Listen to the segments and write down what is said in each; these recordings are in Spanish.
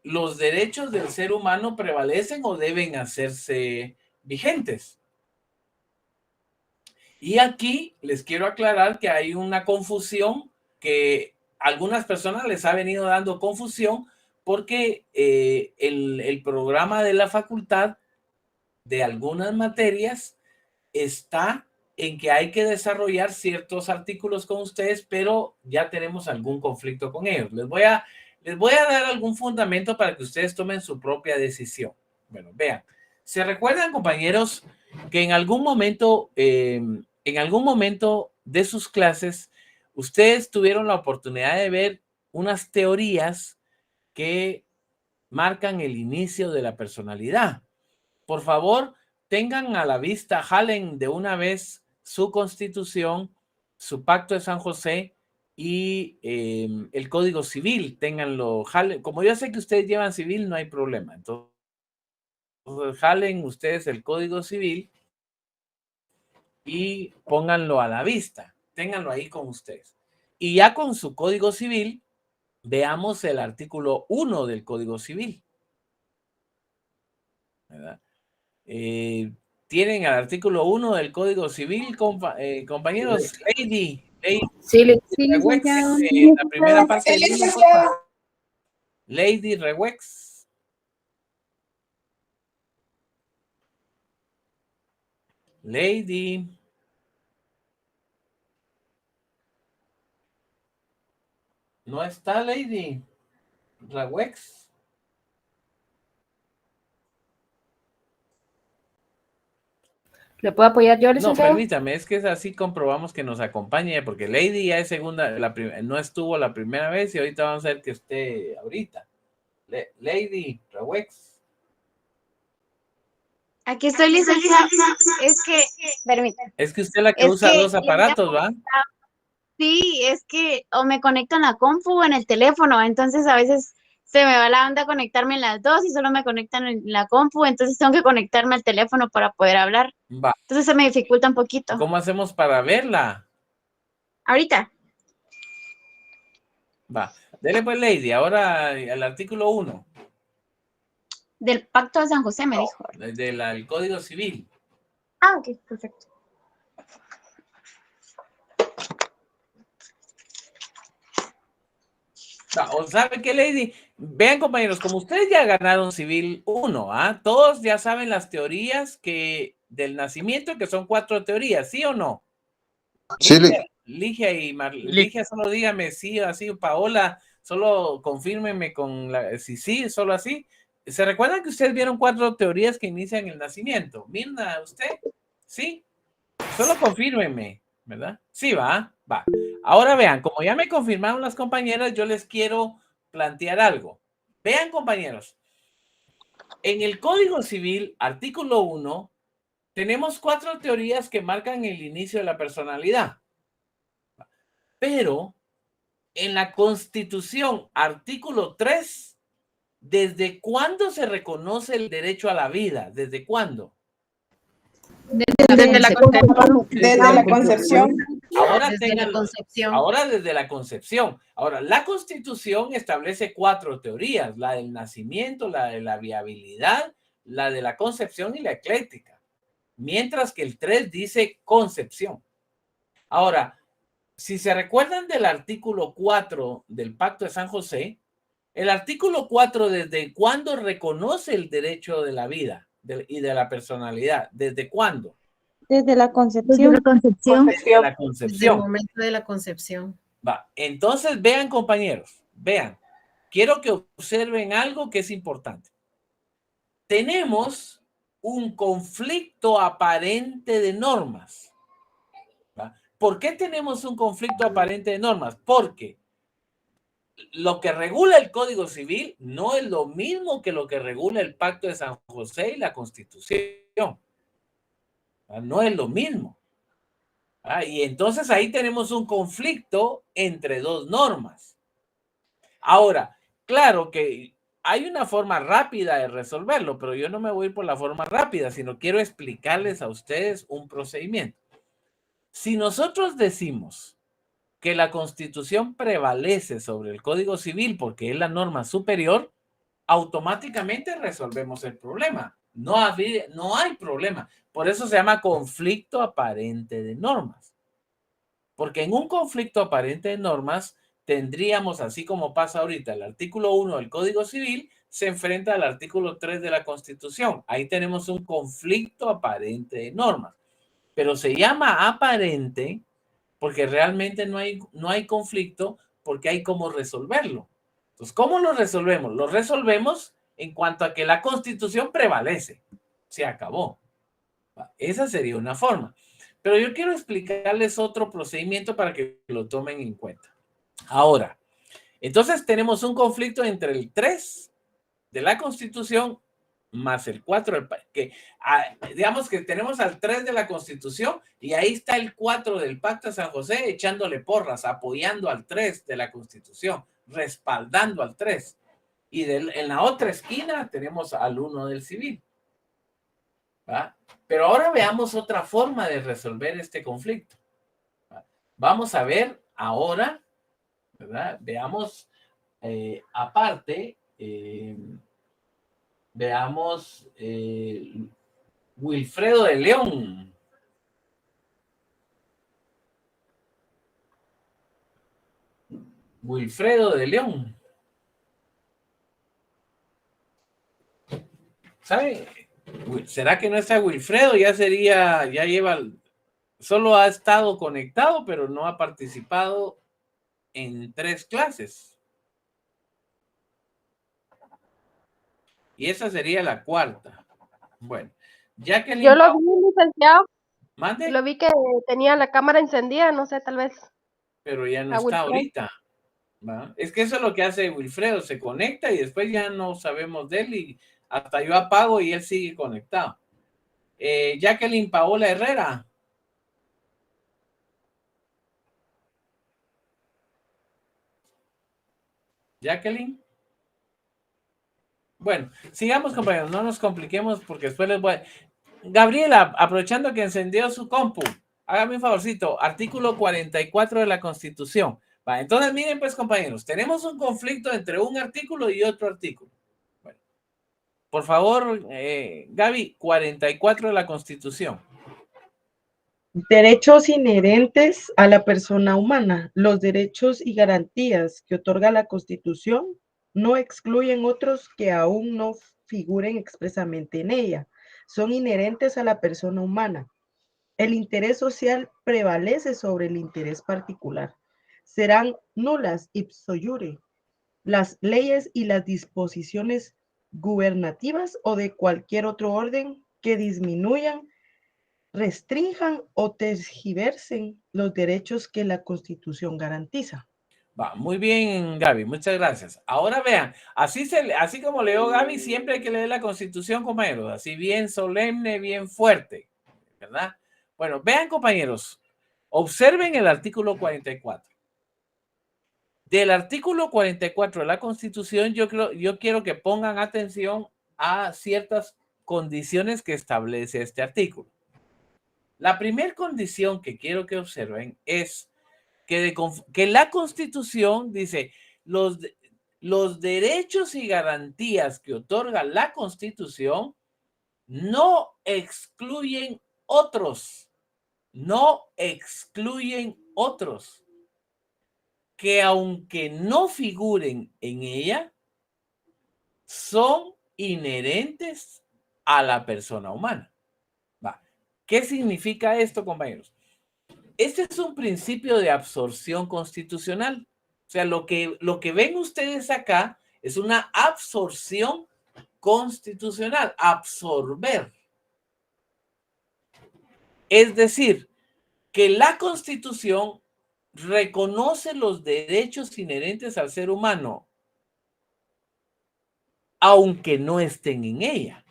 los derechos del ser humano prevalecen o deben hacerse vigentes. Y aquí les quiero aclarar que hay una confusión que a algunas personas les ha venido dando confusión porque el programa de la facultad de algunas materias está en que hay que desarrollar ciertos artículos con ustedes, pero ya tenemos algún conflicto con ellos. Les voy a dar algún fundamento para que ustedes tomen su propia decisión. Bueno, vean, ¿se recuerdan, compañeros, que en algún momento de sus clases, ustedes tuvieron la oportunidad de ver unas teorías que marcan el inicio de la personalidad? Por favor, tengan a la vista, jalen de una vez su Constitución, su Pacto de San José y el Código Civil. Ténganlo, jalen. Como yo sé que ustedes llevan civil, no hay problema. Entonces, jalen ustedes el Código Civil y pónganlo a la vista. Ténganlo ahí con ustedes. Y ya con su Código Civil, veamos el artículo 1 del Código Civil, ¿verdad? Tienen el artículo 1 del Código Civil, compañeros. Lady Sí, Rewex, licenciado. la primera parte del libro, por favor. Lady Rewex. Lady. ¿No está Lady Rewex? ¿Le puedo apoyar yo, No, licenciado? permítame, es que es así, comprobamos que nos acompañe, porque Lady ya es segunda, no estuvo la primera vez y ahorita vamos a ver que esté ahorita. Lady Rewex. Aquí estoy, licenciada. Es que, permítame. Es que usted es la que usa dos aparatos, ¿va? Sí, es que o me conecto en la compu o en el teléfono, entonces a veces se me va la onda conectarme en las dos y solo me conectan en la compu, entonces tengo que conectarme al teléfono para poder hablar. Va. Entonces se me dificulta un poquito. ¿Cómo hacemos para verla? Ahorita. Va. Dele pues, Lady, ahora el artículo 1. Del Pacto de San José, me dijo. Del Código Civil. Ah, ok, perfecto. ¿O sabe qué, Lady? Vean, compañeros, como ustedes ya ganaron Civil 1, ¿ah? Todos ya saben las teorías del nacimiento, que son 4 teorías, ¿sí o no? Sí, Ligia, solo dígame sí o así. Paola, solo confírmeme con sí, solo así. ¿Se recuerdan que ustedes vieron 4 teorías que inician el nacimiento? Mirna, ¿usted? ¿Sí? Solo confírmeme, ¿verdad? Sí, va. Ahora vean, como ya me confirmaron las compañeras, yo les quiero plantear algo. Vean, compañeros, en el Código Civil, artículo 1, tenemos 4 teorías que marcan el inicio de la personalidad. Pero en la Constitución, artículo 3, ¿desde cuándo se reconoce el derecho a la vida? ¿Desde cuándo? Desde la concepción. Ahora desde la concepción. Ahora desde la concepción. Ahora, la Constitución establece 4 teorías: la del nacimiento, la de la viabilidad, la de la concepción y la ecléctica. Mientras que el 3 dice concepción. Ahora, si se recuerdan del artículo 4 del Pacto de San José, el artículo 4, ¿desde cuándo reconoce el derecho de la vida y de la personalidad? ¿Desde cuándo? Desde la concepción. Desde la Desde el concepción. momento de la concepción. Va. Entonces, vean, compañeros, vean. Quiero que observen algo que es importante. Tenemos un conflicto aparente de normas. ¿Va? ¿Por qué tenemos un conflicto aparente de normas? Porque lo que regula el Código Civil no es lo mismo que lo que regula el Pacto de San José y la Constitución. No es lo mismo. Y entonces ahí tenemos un conflicto entre 2 normas. Ahora, claro que hay una forma rápida de resolverlo, pero yo no me voy a ir por la forma rápida, sino quiero explicarles a ustedes un procedimiento. Si nosotros decimos que la Constitución prevalece sobre el Código Civil porque es la norma superior, automáticamente resolvemos el problema. No hay problema. Por eso se llama conflicto aparente de normas. Porque en un conflicto aparente de normas tendríamos, así como pasa ahorita, el artículo 1 del Código Civil se enfrenta al artículo 3 de la Constitución. Ahí tenemos un conflicto aparente de normas. Pero se llama aparente porque realmente no hay conflicto, porque hay cómo resolverlo. Entonces, ¿cómo lo resolvemos? Lo resolvemos en cuanto a que la Constitución prevalece. Se acabó. Esa sería una forma. Pero yo quiero explicarles otro procedimiento para que lo tomen en cuenta. Ahora, entonces tenemos un conflicto entre el 3 de la Constitución más el 4, digamos que tenemos al 3 de la Constitución y ahí está el 4 del Pacto de San José echándole porras, apoyando al 3 de la Constitución, respaldando al 3. Y en la otra esquina tenemos al 1 del civil. ¿Va? Pero ahora veamos otra forma de resolver este conflicto. ¿Va? Vamos a ver ahora, ¿verdad? Veamos aparte, veamos Wilfredo de León. Wilfredo de León. ¿Sabe? ¿Será que no está Wilfredo? Ya lleva, solo ha estado conectado, pero no ha participado en 3 clases. Y esa sería la 4ª. Bueno, Jacqueline. Yo lo vi, licenciado. ¿Mande? Lo vi que tenía la cámara encendida, no sé, tal vez. Pero ya no está ahorita. ¿Va? Es que eso es lo que hace Wilfredo, se conecta y después ya no sabemos de él y hasta yo apago y él sigue conectado. Jacqueline Paola Herrera. Jacqueline. Bueno, sigamos, compañeros, no nos compliquemos porque después les voy a... Gabriela, aprovechando que encendió su compu, hágame un favorcito, artículo 44 de la Constitución. Va, entonces miren pues, compañeros, tenemos un conflicto entre un artículo y otro artículo. Bueno, por favor, Gaby, 44 de la Constitución. Derechos inherentes a la persona humana. Los derechos y garantías que otorga la Constitución no excluyen otros que aún no figuren expresamente en ella. Son inherentes a la persona humana. El interés social prevalece sobre el interés particular. Serán nulas ipso iure las leyes y las disposiciones gubernativas o de cualquier otro orden que disminuyan, restrinjan o tergiversen los derechos que la Constitución garantiza. Va, muy bien, Gaby, muchas gracias. Ahora vean, así como leo Gaby, siempre hay que leer la Constitución, compañeros, así bien solemne, bien fuerte, ¿verdad? Bueno, vean, compañeros, observen el artículo 44. Del artículo 44 de la Constitución, yo quiero que pongan atención a ciertas condiciones que establece este artículo. La primera condición que quiero que observen es que la Constitución dice los derechos y garantías que otorga la Constitución no excluyen otros, que aunque no figuren en ella, son inherentes a la persona humana. Va. ¿Qué significa esto, compañeros? Este es un principio de absorción constitucional. O sea, lo que ven ustedes acá es una absorción constitucional, absorber. Es decir, que la Constitución reconoce los derechos inherentes al ser humano, aunque no estén en ella.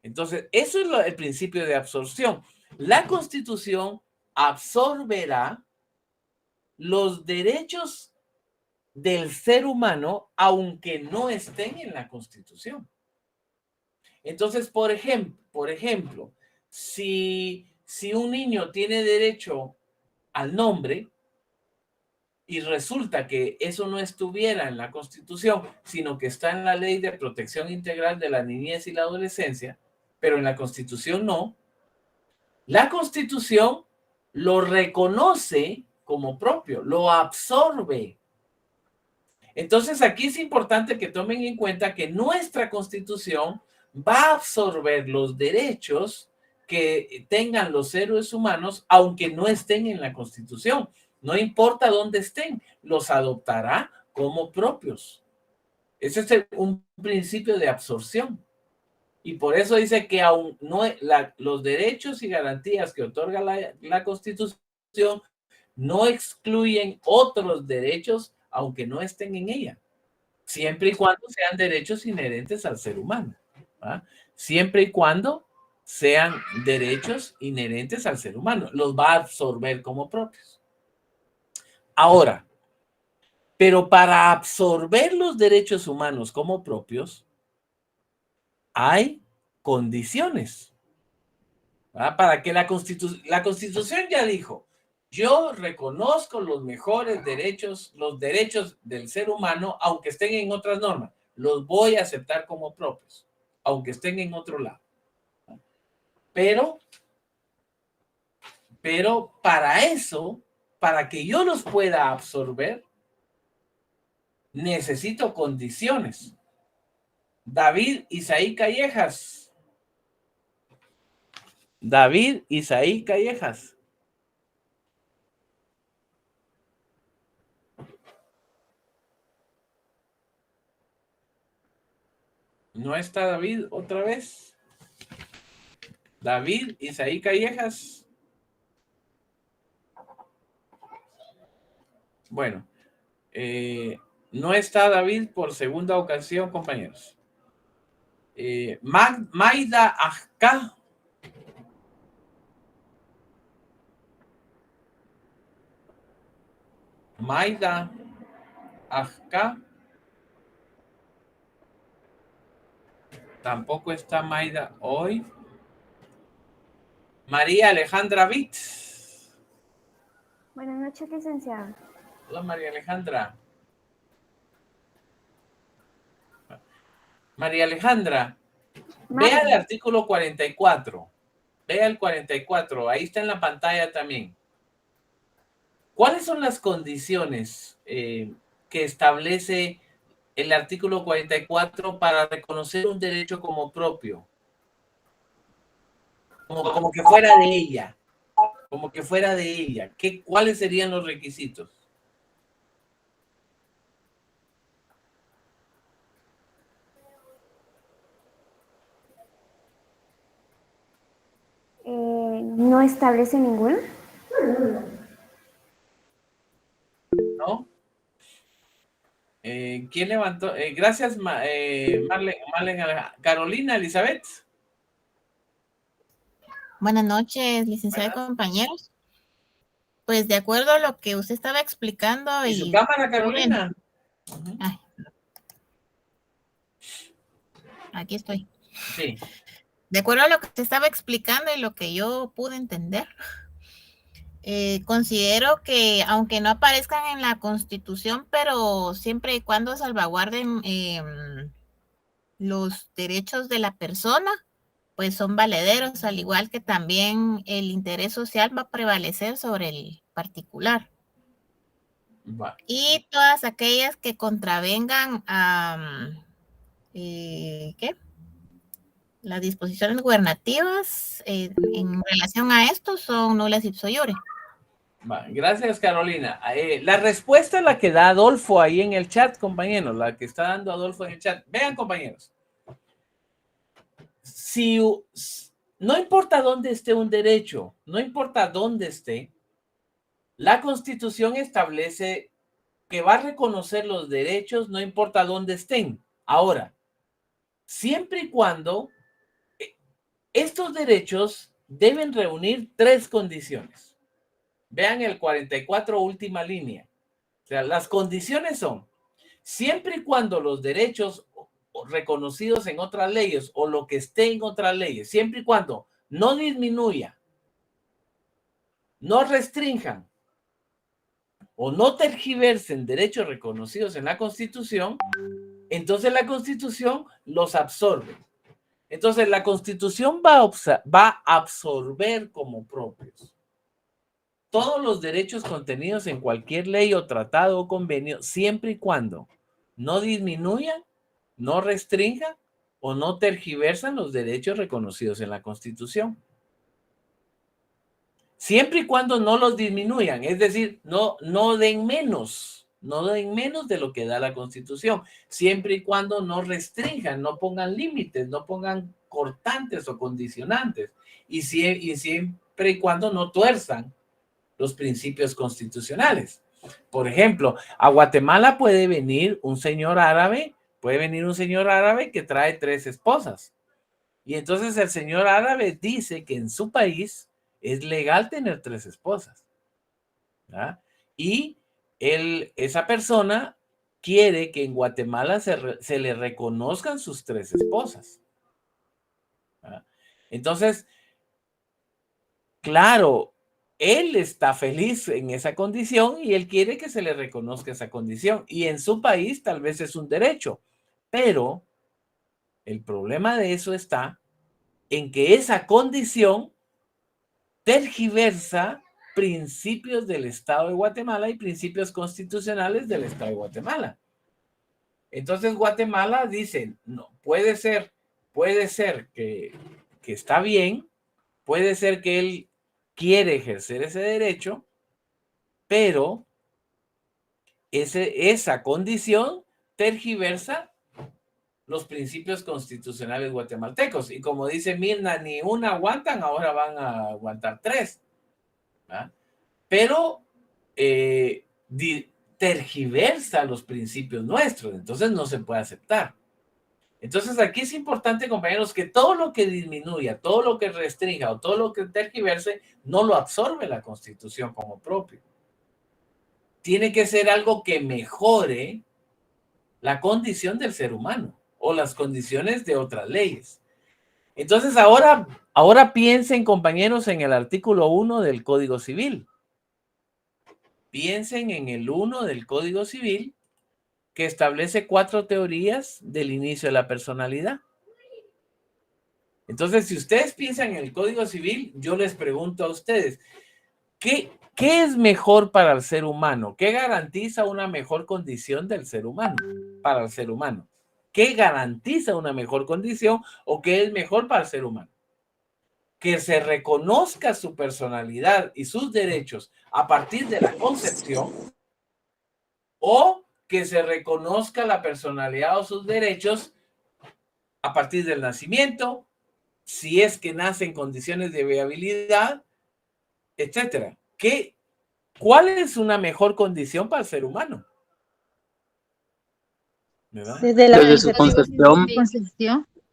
Entonces, eso es el principio de absorción. La Constitución absorberá los derechos del ser humano, aunque no estén en la Constitución. Entonces, por ejemplo, si un niño tiene derecho al nombre, y resulta que eso no estuviera en la Constitución, sino que está en la Ley de Protección Integral de la Niñez y la Adolescencia, pero en la Constitución no, la Constitución lo reconoce como propio, lo absorbe. Entonces aquí es importante que tomen en cuenta que nuestra Constitución va a absorber los derechos que tengan los seres humanos, aunque no estén en la Constitución. No importa dónde estén, los adoptará como propios. Ese es un principio de absorción. Y por eso dice que aún no, los derechos y garantías que otorga la Constitución no excluyen otros derechos, aunque no estén en ella, siempre y cuando sean derechos inherentes al ser humano. ¿Va? Siempre y cuando sean derechos inherentes al ser humano, los va a absorber como propios. Ahora, pero para absorber los derechos humanos como propios, hay condiciones. ¿Va? Para que la Constitución ya dijo, yo reconozco los mejores derechos, los derechos del ser humano, aunque estén en otras normas, los voy a aceptar como propios, aunque estén en otro lado. Pero para eso, para que yo los pueda absorber, necesito condiciones. David Isaí Callejas. David Isaí Callejas. ¿No está David otra vez? David Isaí Callejas. Bueno, no está David por segunda ocasión, compañeros. Maida Ajka. Maida Ajka. Tampoco está Maida hoy. María Alejandra Witt. Buenas noches, licenciado. Hola, María Alejandra. María Alejandra, vea el artículo 44. Vea el 44. Ahí está en la pantalla también. ¿Cuáles son las condiciones que establece el artículo 44 para reconocer un derecho como propio? Como que fuera de ella. Como que fuera de ella. ¿Cuáles serían los requisitos? ¿No establece ninguno? ¿No? ¿Quién levantó? Gracias, Carolina Elizabeth. Buenas noches, licenciado y compañeros. Pues de acuerdo a lo que usted estaba explicando ¿Y su cámara, Carolina? Ay. Aquí estoy. Sí. De acuerdo a lo que usted estaba explicando y lo que yo pude entender, considero que aunque no aparezcan en la Constitución, pero siempre y cuando salvaguarden los derechos de la persona, pues son valederos, al igual que también el interés social va a prevalecer sobre el particular. Va. Y todas aquellas que contravengan a las disposiciones gubernativas en relación a esto son nulas ipso iure. Gracias, Carolina. La respuesta es la que da Adolfo ahí en el chat, compañeros, la que está dando Adolfo en el chat. Vean, compañeros. No importa dónde esté un derecho, no importa dónde esté, la Constitución establece que va a reconocer los derechos, no importa dónde estén. Ahora, siempre y cuando estos derechos deben reunir 3 condiciones. Vean el 44, última línea. O sea, las condiciones son, siempre y cuando los derechos reconocidos en otras leyes o lo que esté en otras leyes, siempre y cuando no disminuya, no restrinjan o no tergiversen derechos reconocidos en la Constitución, entonces la Constitución los absorbe. Entonces la Constitución va a absorber como propios todos los derechos contenidos en cualquier ley o tratado o convenio, siempre y cuando no disminuyan, no restrinjan o no tergiversan los derechos reconocidos en la Constitución. Siempre y cuando no los disminuyan, es decir, no den menos de lo que da la Constitución, siempre y cuando no restrinjan, no pongan límites, no pongan cortantes o condicionantes, y siempre y cuando no tuerzan los principios constitucionales. Por ejemplo, a Guatemala puede venir un señor árabe que trae 3 esposas. Y entonces el señor árabe dice que en su país es legal tener 3 esposas. ¿Verdad? Y esa persona quiere que en Guatemala se le reconozcan sus 3 esposas. ¿Verdad? Entonces, claro, él está feliz en esa condición y él quiere que se le reconozca esa condición. Y en su país tal vez es un derecho, pero el problema de eso está en que esa condición tergiversa principios del Estado de Guatemala y principios constitucionales del Estado de Guatemala. Entonces Guatemala dice, no, puede ser que está bien, puede ser que él quiere ejercer ese derecho, pero esa condición tergiversa los principios constitucionales guatemaltecos. Y como dice Mirna, ni una aguantan, ahora van a aguantar 3. ¿verdad? Pero tergiversa los principios nuestros, entonces no se puede aceptar. Entonces aquí es importante, compañeros, que todo lo que disminuya, todo lo que restrinja o todo lo que tergiverse, no lo absorbe la Constitución como propio. Tiene que ser algo que mejore la condición del ser humano o las condiciones de otras leyes. Entonces ahora piensen, compañeros, en el artículo 1 del Código Civil. Piensen en el 1 del Código Civil, que establece 4 teorías del inicio de la personalidad. Entonces, si ustedes piensan en el Código Civil, yo les pregunto a ustedes, ¿qué es mejor para el ser humano? ¿Qué garantiza una mejor condición del ser humano? Para el ser humano. ¿Qué garantiza una mejor condición o qué es mejor para el ser humano? Que se reconozca su personalidad y sus derechos a partir de la concepción, o que se reconozca la personalidad o sus derechos a partir del nacimiento, si es que nace en condiciones de viabilidad, etcétera. ¿Cuál es una mejor condición para el ser humano? ¿Verdad? Desde su concepción.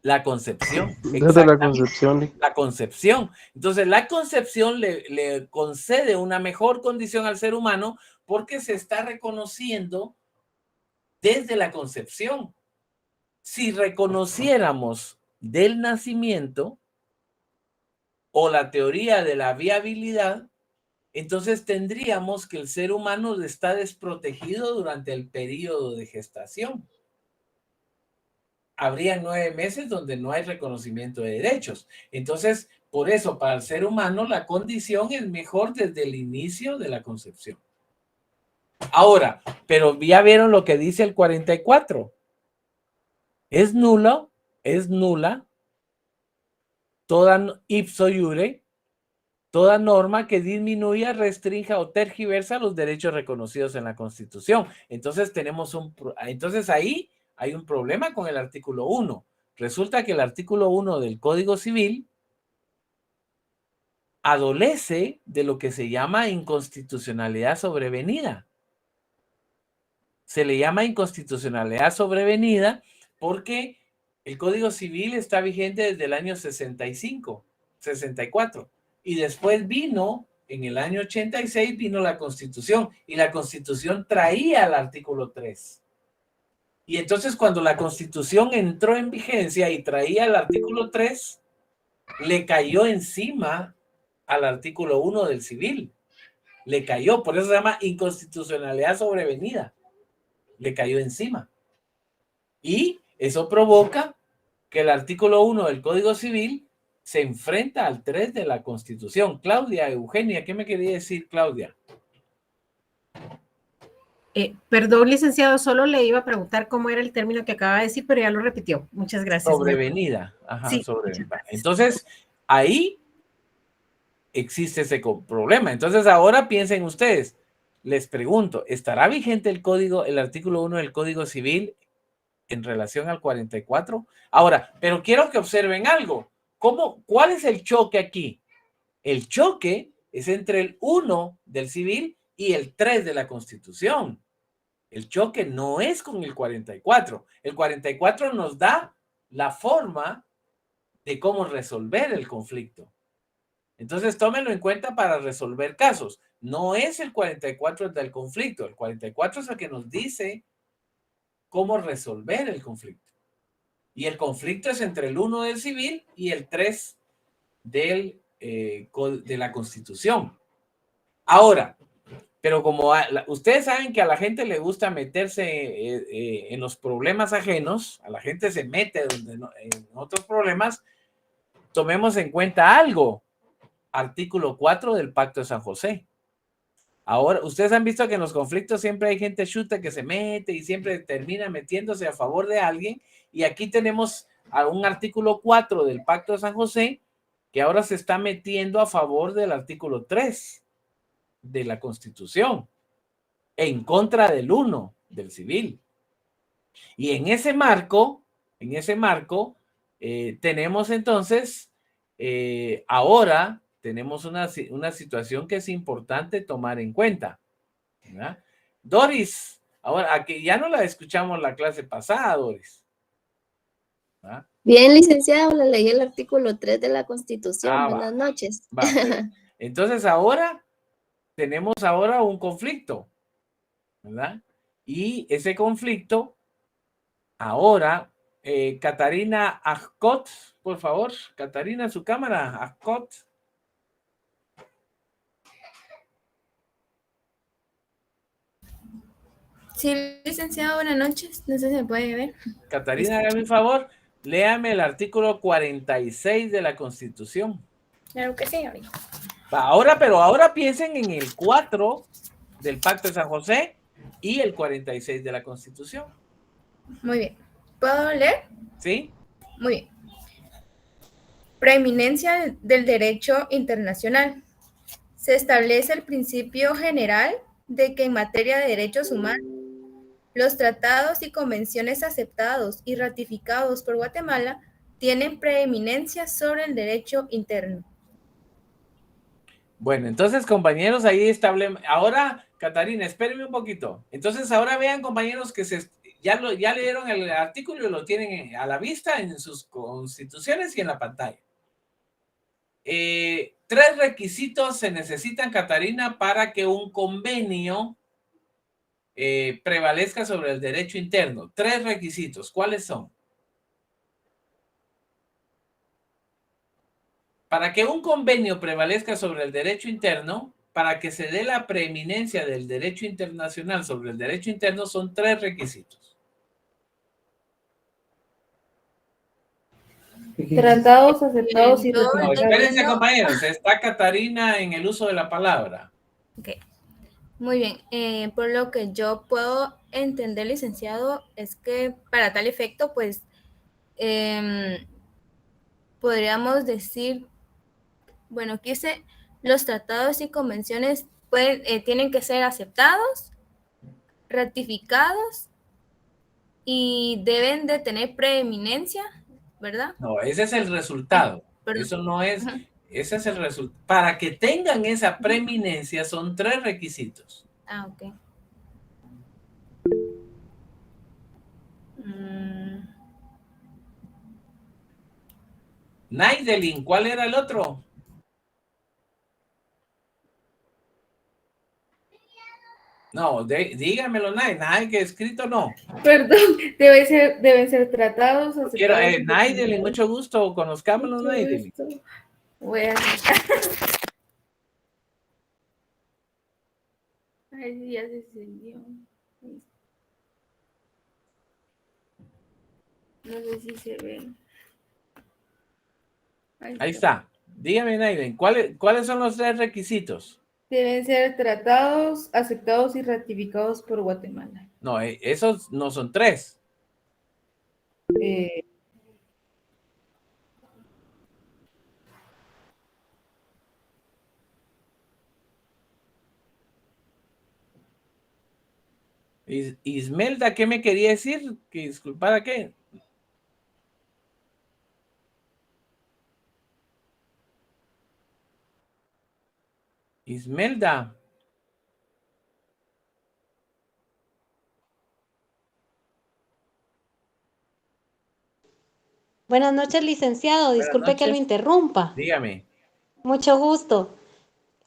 La concepción. Desde la concepción. La concepción. Entonces, la concepción le concede una mejor condición al ser humano porque se está reconociendo desde la concepción. Si reconociéramos del nacimiento o la teoría de la viabilidad, entonces tendríamos que el ser humano está desprotegido durante el periodo de gestación. Habría 9 meses donde no hay reconocimiento de derechos. Entonces, por eso, para el ser humano, la condición es mejor desde el inicio de la concepción. Ahora, pero ya vieron lo que dice el 44. Es nula toda ipso iure, toda norma que disminuya, restrinja o tergiversa los derechos reconocidos en la Constitución. Entonces entonces ahí hay un problema con el artículo 1. Resulta que el artículo 1 del Código Civil adolece de lo que se llama inconstitucionalidad sobrevenida. Se le llama inconstitucionalidad sobrevenida porque el Código Civil está vigente desde el año 64, y después vino, en el año 86, vino la Constitución, y la Constitución traía el artículo 3. Y entonces cuando la Constitución entró en vigencia y traía el artículo 3, le cayó encima al artículo 1 del civil. le cayó, por eso se llama inconstitucionalidad sobrevenida, le cayó encima. Y eso provoca que el artículo 1 del Código Civil se enfrenta al 3 de la Constitución. Claudia, Eugenia, ¿qué me quería decir, Claudia? Perdón, licenciado, solo le iba a preguntar cómo era el término que acaba de decir, pero ya lo repitió. Muchas gracias. Sobrevenida. Ajá, Sí, sobrevenida. Entonces, ahí existe ese problema. Entonces, ahora piensen ustedes, les pregunto, ¿estará vigente el artículo 1 del Código Civil en relación al 44? Ahora, pero quiero que observen algo. ¿Cuál es el choque aquí? El choque es entre el 1 del civil y el 3 de la Constitución. El choque no es con el 44. El 44 nos da la forma de cómo resolver el conflicto. Entonces, tómenlo en cuenta para resolver casos. No es el 44 el del conflicto. El 44 es el que nos dice cómo resolver el conflicto. Y el conflicto es entre el 1 del civil y el 3 de la Constitución. Ahora, pero como ustedes saben que a la gente le gusta meterse en los problemas ajenos, a la gente se mete en otros problemas, tomemos en cuenta algo. Artículo 4 del Pacto de San José. Ahora, ustedes han visto que en los conflictos siempre hay gente chuta que se mete y siempre termina metiéndose a favor de alguien. Y aquí tenemos a un artículo 4 del Pacto de San José que ahora se está metiendo a favor del artículo 3 de la Constitución, en contra del 1 del civil. Y en ese marco, tenemos entonces, ahora tenemos una situación que es importante tomar en cuenta, ¿verdad? Doris, ahora aquí ya no la escuchamos la clase pasada, Doris. ¿verdad? Bien, licenciado, le leí el artículo 3 de la Constitución. Buenas Va. noches. Entonces ahora tenemos un conflicto, ¿verdad? Y ese conflicto ahora, Catarina Ascot, por favor, Catarina, su cámara, Ascot. Sí, licenciado, buenas noches. No sé si me puede ver. Catarina, hágame un favor, léame el artículo 46 de la Constitución. Claro que sí, ahorita. Ahora piensen en el 4 del Pacto de San José y el 46 de la Constitución. Muy bien. ¿Puedo leer? ¿Sí? Muy bien. Preeminencia del derecho internacional. Se establece el principio general de que en materia de derechos humanos, los tratados y convenciones aceptados y ratificados por Guatemala tienen preeminencia sobre el derecho interno. Bueno, entonces, compañeros, ahí establecemos. Ahora, Catarina, espérenme un poquito. Entonces, ahora vean, compañeros, que ya leyeron el artículo y lo tienen a la vista en sus constituciones y en la pantalla. 3 requisitos se necesitan, Catarina, para que un convenio prevalezca sobre el derecho interno. 3 requisitos. ¿Cuáles son? Para que un convenio prevalezca sobre el derecho interno, para que se dé la preeminencia del derecho internacional sobre el derecho interno, son 3 requisitos. Tratados aceptados y No, ratificados. espérense, compañeros. Está Catarina en el uso de la palabra. Ok. Muy bien. Por lo que yo puedo entender, licenciado, es que para tal efecto, pues, podríamos decir, bueno, aquí dice, los tratados y convenciones tienen que ser aceptados, ratificados y deben de tener preeminencia, ¿verdad? No, ese es el resultado. Eso no es, ese es el resultado. Para que tengan esa preeminencia son 3 requisitos. Ah, ok. Naidelin, ¿cuál era el otro? No, dígamelo, Nay, que escrito no. Perdón, deben ser tratados. Quiero, Naidelin, mucho gusto, conozcámonos, Naidelin. Voy a... Ay, sí, ya se encendió. No sé si se ve. Ahí está. Dígame, Naiden, ¿cuáles son los 3 requisitos? Deben ser tratados, aceptados y ratificados por Guatemala. No, esos no son 3. Ismelda, ¿qué me quería decir? Que disculpara, ¿qué? Ismelda. Buenas noches, licenciado. Disculpe que lo interrumpa. Dígame. Mucho gusto.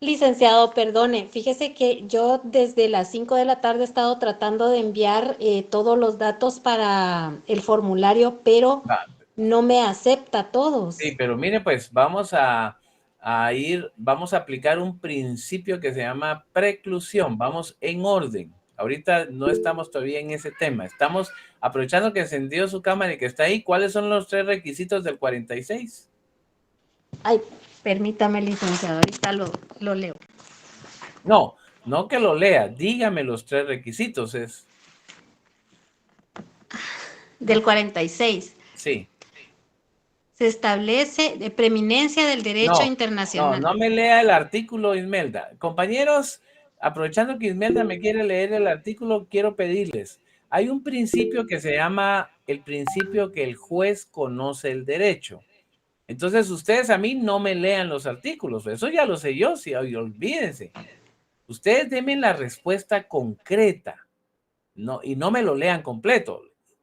Licenciado, perdone. Fíjese que yo desde las 5 de la tarde he estado tratando de enviar todos los datos para el formulario, pero no me acepta todos. Sí, pero mire, pues vamos a aplicar un principio que se llama preclusión. Vamos en orden. Ahorita no estamos todavía en ese tema. Estamos aprovechando que encendió su cámara y que está ahí. ¿Cuáles son los 3 requisitos del 46? Ay, permítame, licenciado, ahorita lo leo. No, no que lo lea. Dígame los 3 requisitos. Del 46. Sí. Se establece de preeminencia del derecho internacional. No me lea el artículo, Ismelda. Compañeros, aprovechando que Ismelda me quiere leer el artículo, quiero pedirles. Hay un principio que se llama el principio que el juez conoce el derecho. Entonces, ustedes a mí no me lean los artículos. Eso ya lo sé yo, sí, olvídense. Ustedes denme la respuesta concreta. No, y no me lo lean completo.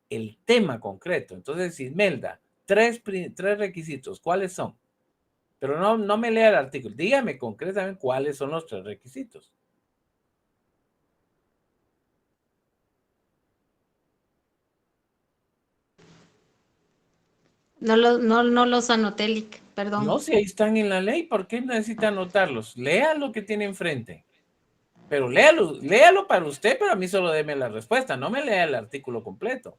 El tema concreto. Entonces, Ismelda, 3 requisitos. ¿Cuáles son? Pero no me lea el artículo. Dígame concretamente cuáles son los 3 requisitos. No los anoté, Lic, perdón. No, si ahí están en la ley, ¿por qué necesita anotarlos? Lea lo que tiene enfrente. Pero léalo para usted, pero a mí solo déme la respuesta. No me lea el artículo completo.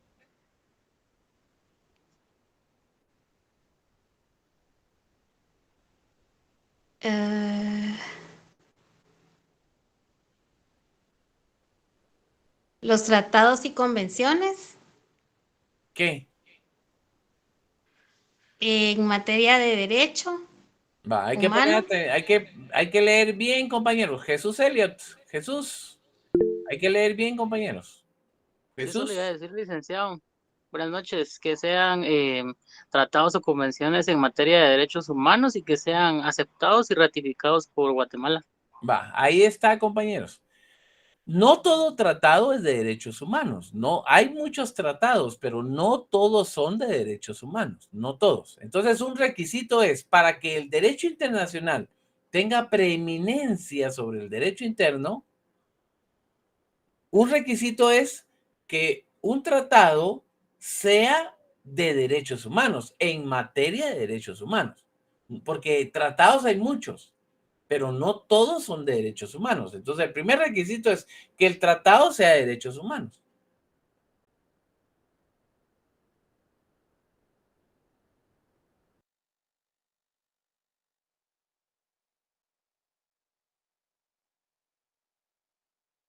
Los tratados y convenciones. ¿Qué? En materia de derecho. Va, hay que leer bien, compañeros. Jesús Elliot. Jesús. Hay que leer bien, compañeros. Eso le iba a decir, licenciado. Buenas noches. Que sean tratados o convenciones en materia de derechos humanos y que sean aceptados y ratificados por Guatemala. Va, ahí está, compañeros. No todo tratado es de derechos humanos. No, hay muchos tratados, pero no todos son de derechos humanos. No todos. Entonces, un requisito es para que el derecho internacional tenga preeminencia sobre el derecho interno. Un requisito es que un tratado sea de derechos humanos, en materia de derechos humanos. Porque tratados hay muchos, pero no todos son de derechos humanos. Entonces, el primer requisito es que el tratado sea de derechos humanos.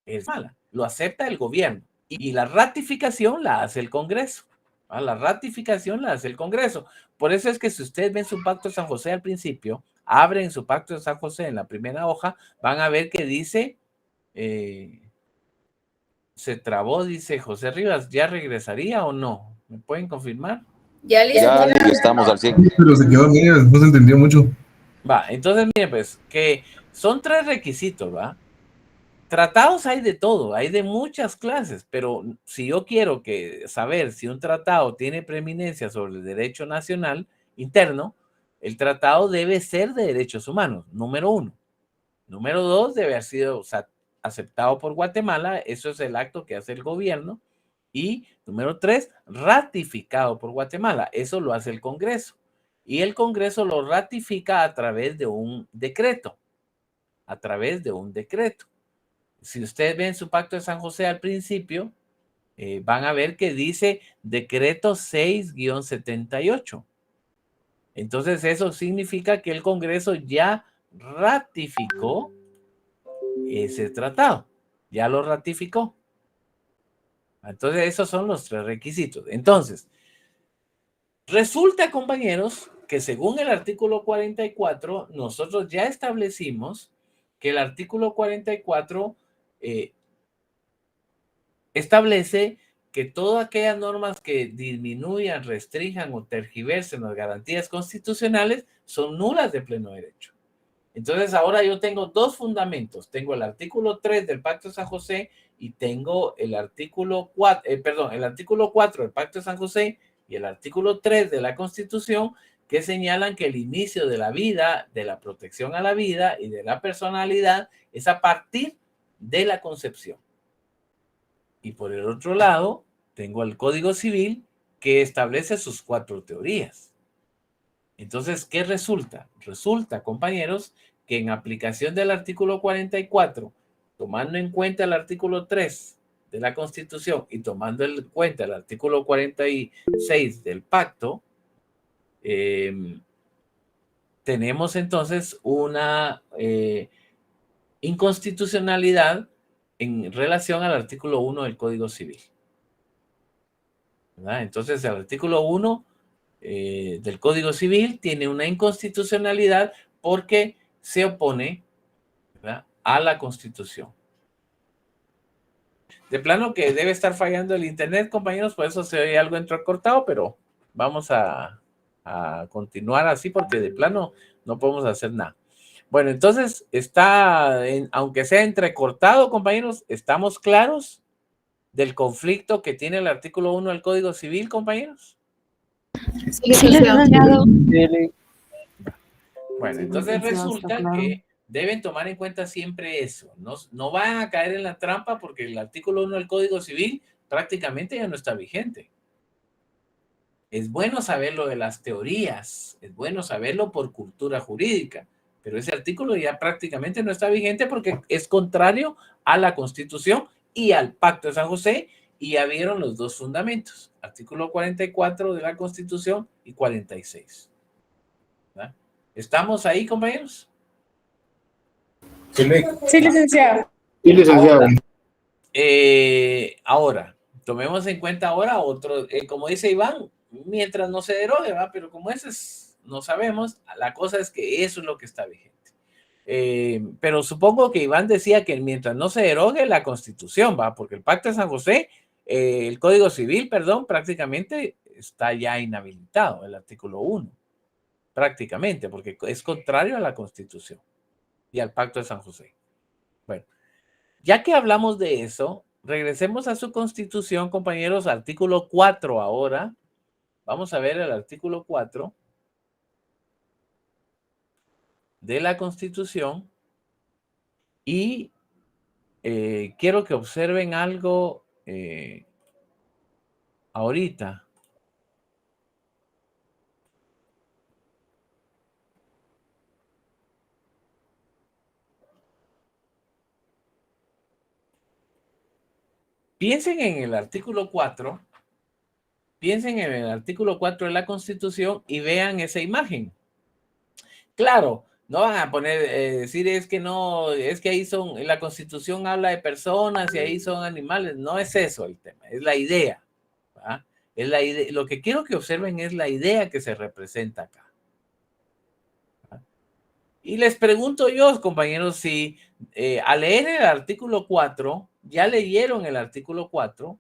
Es mala. Lo acepta el gobierno. Y la ratificación la hace el Congreso. La ratificación la hace el Congreso. Por eso es que si ustedes ven su pacto de San José al principio, abren su pacto de San José en la primera hoja, van a ver que dice, se trabó, dice José Rivas, ¿ya regresaría o no? ¿Me pueden confirmar? Ya estamos al 100. Pero se quedó medio, no se entendió mucho. Va, entonces miren pues, que son 3 requisitos, ¿va? Tratados hay de todo, hay de muchas clases, pero si yo quiero saber si un tratado tiene preeminencia sobre el derecho nacional interno, el tratado debe ser de derechos humanos, número 1. Número 2, debe haber sido aceptado por Guatemala, eso es el acto que hace el gobierno. Y número 3, ratificado por Guatemala, eso lo hace el Congreso. Y el Congreso lo ratifica a través de un decreto. Si ustedes ven su pacto de San José al principio, van a ver que dice decreto 6-78. Entonces eso significa que el Congreso ya ratificó ese tratado, ya lo ratificó. Entonces esos son los 3 requisitos. Entonces, resulta, compañeros, que según el artículo 44, nosotros ya establecimos que el artículo 44 establece que todas aquellas normas que disminuyan, restrinjan o tergiversen las garantías constitucionales son nulas de pleno derecho. Entonces ahora yo tengo 2 fundamentos. Tengo el artículo 3 del Pacto de San José y tengo el artículo 4, el artículo 4 del Pacto de San José y el artículo 3 de la Constitución, que señalan que el inicio de la vida, de la protección a la vida y de la personalidad es a partir de la concepción. Y por el otro lado, tengo el Código Civil que establece sus 4 teorías. Entonces, ¿qué resulta? Resulta, compañeros, que en aplicación del artículo 44, tomando en cuenta el artículo 3 de la Constitución y tomando en cuenta el artículo 46 del Pacto, tenemos entonces una inconstitucionalidad en relación al artículo 1 del Código Civil. ¿Verdad? Entonces, el artículo 1 del Código Civil tiene una inconstitucionalidad porque se opone, ¿verdad?, a la Constitución. De plano que debe estar fallando el internet, compañeros, por eso se oye algo entrecortado, pero vamos a continuar así porque de plano no podemos hacer nada. Bueno, entonces aunque sea entrecortado, compañeros, ¿estamos claros del conflicto que tiene el artículo 1 del Código Civil, compañeros? Sí, licenciado. Bueno, entonces resulta que deben tomar en cuenta siempre eso. No van a caer en la trampa porque el artículo 1 del Código Civil prácticamente ya no está vigente. Es bueno saberlo de las teorías, es bueno saberlo por cultura jurídica, pero ese artículo ya prácticamente no está vigente porque es contrario a la Constitución y al Pacto de San José, y ya vieron los 2 fundamentos, artículo 44 de la Constitución y 46. ¿Verdad? ¿Estamos ahí, compañeros? Sí, licenciado. Sí, licenciado. Ahora, tomemos en cuenta ahora otro, como dice Iván, mientras no se derogue, ¿va? Pero como ese no sabemos, la cosa es que eso es lo que está vigente. Pero supongo que Iván decía que mientras no se derogue la Constitución, ¿va? Porque el Pacto de San José, el Código Civil, perdón, prácticamente está ya inhabilitado, el artículo 1, prácticamente, porque es contrario a la Constitución y al Pacto de San José. Bueno, ya que hablamos de eso, regresemos a su Constitución, compañeros, artículo 4 ahora. Vamos a ver el artículo 4 de la Constitución y quiero que observen algo ahorita. Piensen en el artículo 4. Piensen en el artículo 4 de la Constitución y vean esa imagen. Claro, no van a poner, decir es que no, es que ahí son, la Constitución habla de personas y ahí son animales. No es eso el tema, es la idea. ¿Va? Es la idea. Lo que quiero que observen es la idea que se representa acá. ¿Va? Y les pregunto yo, compañeros, si al leer el artículo 4, ya leyeron el artículo 4,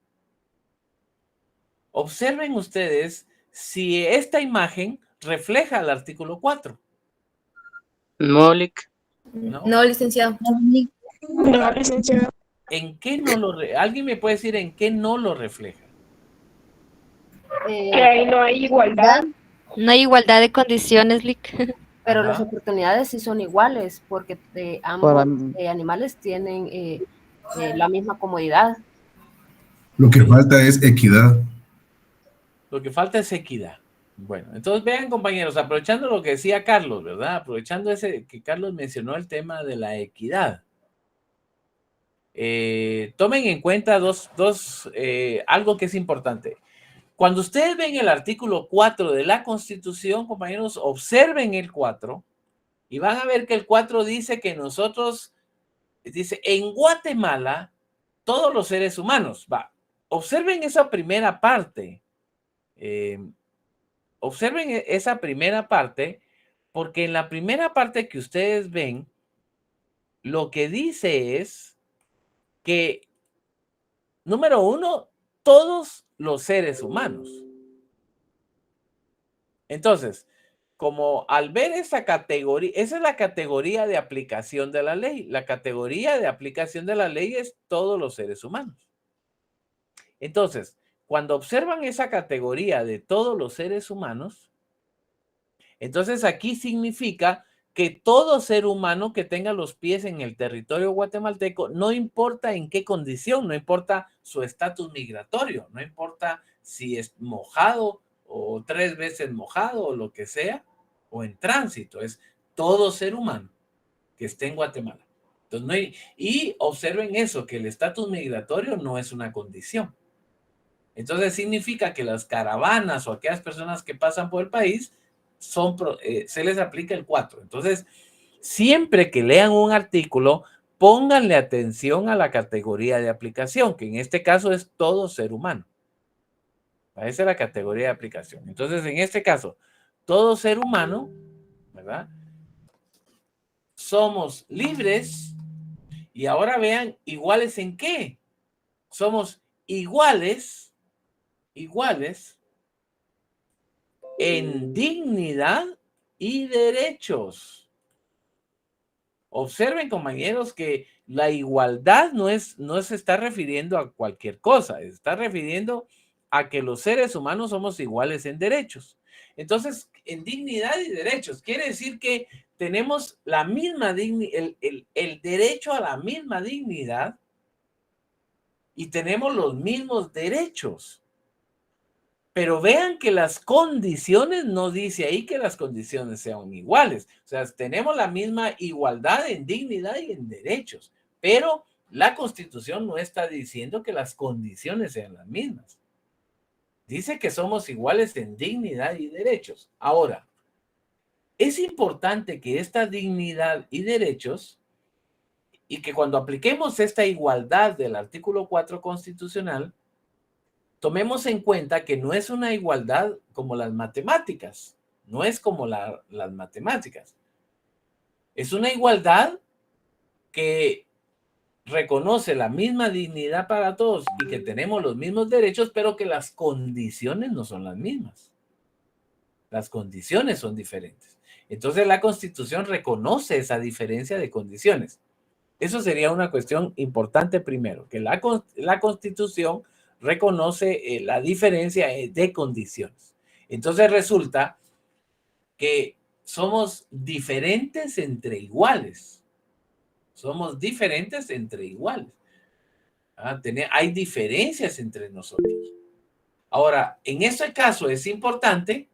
observen ustedes si esta imagen refleja el artículo 4. No, Lic. No, licenciado. No, licenciado. ¿En qué no lo ¿Alguien me puede decir en qué no lo refleja? Que ahí no hay igualdad. No hay igualdad de condiciones, Lic. Pero Ajá. las oportunidades sí son iguales, porque ambos animales tienen la misma comodidad. Lo que falta es equidad. Lo que falta es equidad. Bueno, entonces vean, compañeros, aprovechando lo que decía Carlos, ¿verdad? Aprovechando ese que Carlos mencionó el tema de la equidad. tomen en cuenta algo que es importante. Cuando ustedes ven el artículo 4 de la Constitución, compañeros, observen el 4 y van a ver que el 4 dice que nosotros, dice, en Guatemala, todos los seres humanos, observen esa primera parte. Observen esa primera parte, porque en la primera parte que ustedes ven, lo que dice es que, número 1, todos los seres humanos. Entonces, como al ver esa categoría, esa es la categoría de aplicación de la ley. La categoría de aplicación de la ley es todos los seres humanos. Entonces, cuando observan esa categoría de todos los seres humanos, entonces aquí significa que todo ser humano que tenga los pies en el territorio guatemalteco, no importa en qué condición, no importa su estatus migratorio, no importa si es mojado o 3 veces mojado o lo que sea, o en tránsito, es todo ser humano que esté en Guatemala. Entonces, y observen eso, que el estatus migratorio no es una condición. Entonces significa que las caravanas o aquellas personas que pasan por el país, se les aplica el 4. Entonces, siempre que lean un artículo, pónganle atención a la categoría de aplicación, que en este caso es todo ser humano. Esa es la categoría de aplicación. Entonces, en este caso, todo ser humano, ¿verdad? Somos libres. Y ahora vean, ¿iguales en qué? Somos iguales en dignidad y derechos. Observen, compañeros, que la igualdad no se está refiriendo a cualquier cosa, se está refiriendo a que los seres humanos somos iguales en derechos. Entonces, en dignidad y derechos, quiere decir que tenemos la misma dignidad, el derecho a la misma dignidad y tenemos los mismos derechos. Pero vean que las condiciones, no dice ahí que las condiciones sean iguales. O sea, tenemos la misma igualdad en dignidad y en derechos. Pero la Constitución no está diciendo que las condiciones sean las mismas. Dice que somos iguales en dignidad y derechos. Ahora, es importante que esta dignidad y derechos, y que cuando apliquemos esta igualdad del artículo 4 constitucional, tomemos en cuenta que no es una igualdad como las matemáticas, no es como las matemáticas. Es una igualdad que reconoce la misma dignidad para todos y que tenemos los mismos derechos, pero que las condiciones no son las mismas. Las condiciones son diferentes. Entonces la Constitución reconoce esa diferencia de condiciones. Eso sería una cuestión importante primero, que la Constitución reconoce la diferencia de condiciones. Entonces resulta que somos diferentes entre iguales. Somos diferentes entre iguales. Hay diferencias entre nosotros. Ahora, en este caso es importante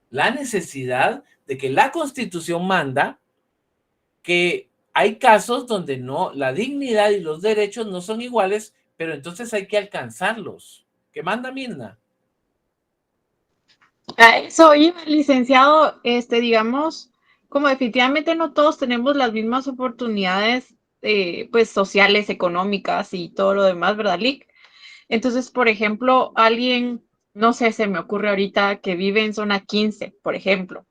la necesidad de que la Constitución manda que hay casos donde la dignidad y los derechos no son iguales, pero entonces hay que alcanzarlos. ¿Qué manda Mirna? A eso iba, licenciado, digamos, como definitivamente no todos tenemos las mismas oportunidades, pues sociales, económicas y todo lo demás, ¿verdad, Lick? Entonces, por ejemplo, alguien, no sé, se me ocurre ahorita que vive en zona 15, por ejemplo,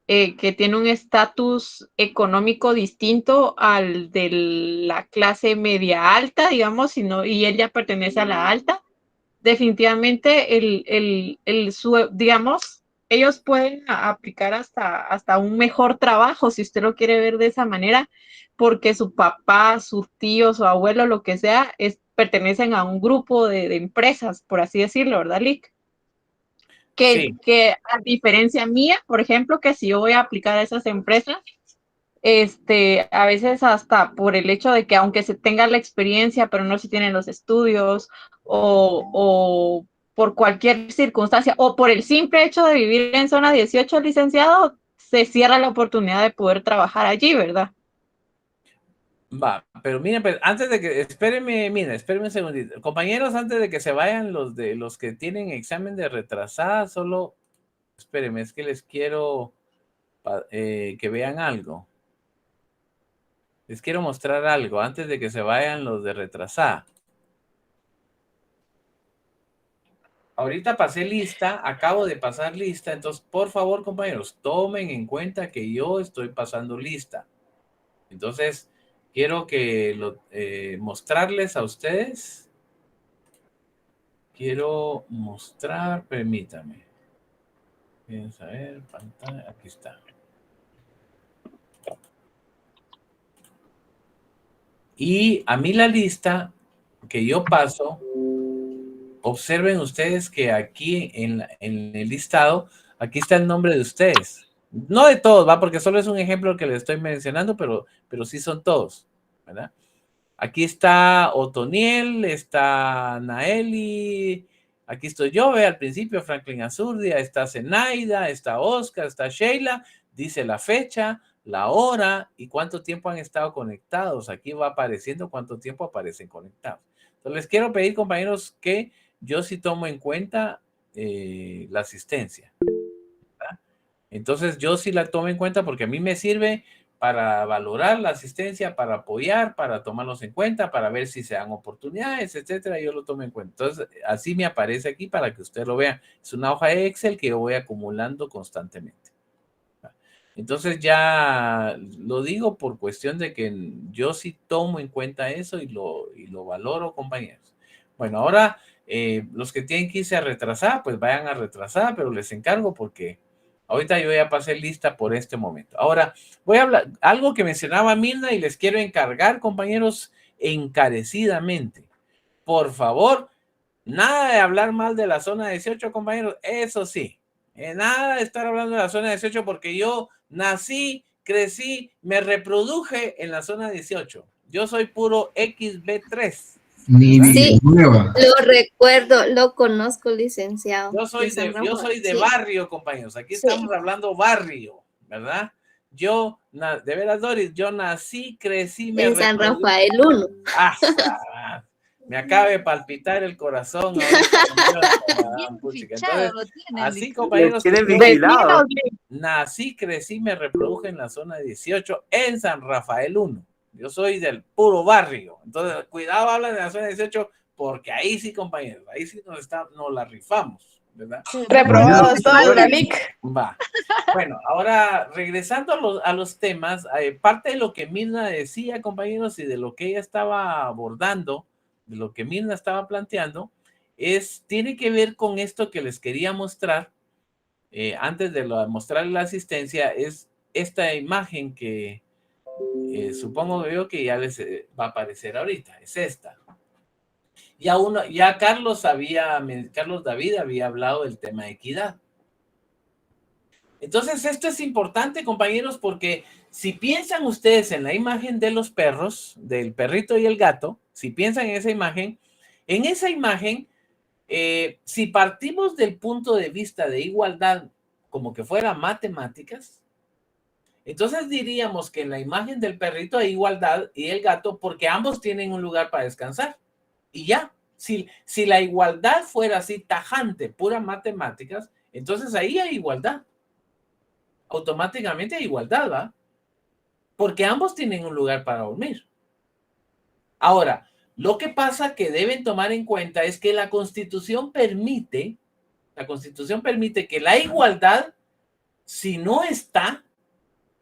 que tiene un estatus económico distinto al de la clase media alta, digamos, y él ya pertenece a la alta, definitivamente digamos, ellos pueden aplicar hasta un mejor trabajo, si usted lo quiere ver de esa manera, porque su papá, su tío, su abuelo, lo que sea, pertenecen a un grupo de empresas, por así decirlo, ¿verdad, Lick? Que a diferencia mía, por ejemplo, que si yo voy a aplicar a esas empresas, a veces hasta por el hecho de que aunque se tenga la experiencia, pero no se tienen los estudios, o por cualquier circunstancia, o por el simple hecho de vivir en zona 18, licenciado, se cierra la oportunidad de poder trabajar allí, ¿verdad? Va, pero miren, pues, antes de que, espérenme un segundito. Compañeros, antes de que se vayan los que tienen examen de retrasada, solo, espérenme, es que les quiero que vean algo. Les quiero mostrar algo antes de que se vayan los de retrasada. Ahorita pasé lista, acabo de pasar lista, entonces, por favor, compañeros, tomen en cuenta que yo estoy pasando lista. Entonces, quiero que mostrarles a ustedes. Quiero mostrar, permítame. Vamos a ver, pantalla, aquí está. Y a mí la lista que yo paso, observen ustedes que aquí en el listado, aquí está el nombre de ustedes. No de todos, ¿va? Porque solo es un ejemplo que les estoy mencionando, pero sí son todos, ¿verdad? Aquí está Otoniel, está Naeli, aquí estoy yo, ve al principio Franklin Azurdia, está Zenaida, está Oscar, está Sheila, dice la fecha, la hora y cuánto tiempo han estado conectados. Aquí va apareciendo cuánto tiempo aparecen conectados. Entonces les quiero pedir, compañeros, que yo sí tomo en cuenta la asistencia, ¿verdad? Entonces yo sí la tomo en cuenta porque a mí me sirve para valorar la asistencia, para apoyar, para tomarlos en cuenta, para ver si se dan oportunidades, etcétera. Yo lo tomo en cuenta. Entonces, así me aparece aquí para que usted lo vea. Es una hoja de Excel que yo voy acumulando constantemente. Entonces, ya lo digo por cuestión de que yo sí tomo en cuenta eso y lo valoro, compañeros. Bueno, ahora los que tienen que irse a retrasar, pues vayan a retrasar, pero les encargo porque ahorita yo ya pasé lista por este momento. Ahora, voy a hablar algo que mencionaba Mirna y les quiero encargar, compañeros, encarecidamente. Por favor, nada de hablar mal de la zona 18, compañeros. Eso sí, nada de estar hablando de la zona 18 porque yo nací, crecí, me reproduje en la zona 18. Yo soy puro XB3. Sí, lo recuerdo, lo conozco, licenciado. Yo soy de Sí. barrio, compañeros. Aquí Sí. estamos hablando barrio, ¿verdad? Yo, de veras, Doris, yo nací, crecí, me En San reproduje. Rafael 1. Me acaba de palpitar el corazón. Entonces, así, compañeros, Tienen yo vigilado. nací, crecí, me reproduje en la zona 18 en San Rafael 1. Yo soy del puro barrio. Entonces, cuidado, hablan de la zona 18 porque ahí sí, compañeros, ahí sí nos la rifamos, ¿verdad? Reprobados todos, la LIC. Va. Bueno, ahora regresando a los temas, parte de lo que Mirna decía, compañeros, y de lo que ella estaba abordando, de lo que Mirna estaba planteando, tiene que ver con esto que les quería mostrar, antes de mostrar la asistencia, es esta imagen que supongo yo que ya les va a aparecer ahorita, es esta. Ya Carlos David había hablado del tema de equidad. Entonces, esto es importante, compañeros, porque si piensan ustedes en la imagen de los perros, del perrito y el gato, si piensan en esa imagen, si partimos del punto de vista de igualdad, como que fuera matemáticas, entonces diríamos que en la imagen del perrito hay igualdad y el gato, porque ambos tienen un lugar para descansar. Y ya, si la igualdad fuera así tajante, pura matemáticas, entonces ahí hay igualdad. Automáticamente hay igualdad, ¿va? Porque ambos tienen un lugar para dormir. Ahora, lo que pasa que deben tomar en cuenta es que la Constitución permite que la igualdad, si no está,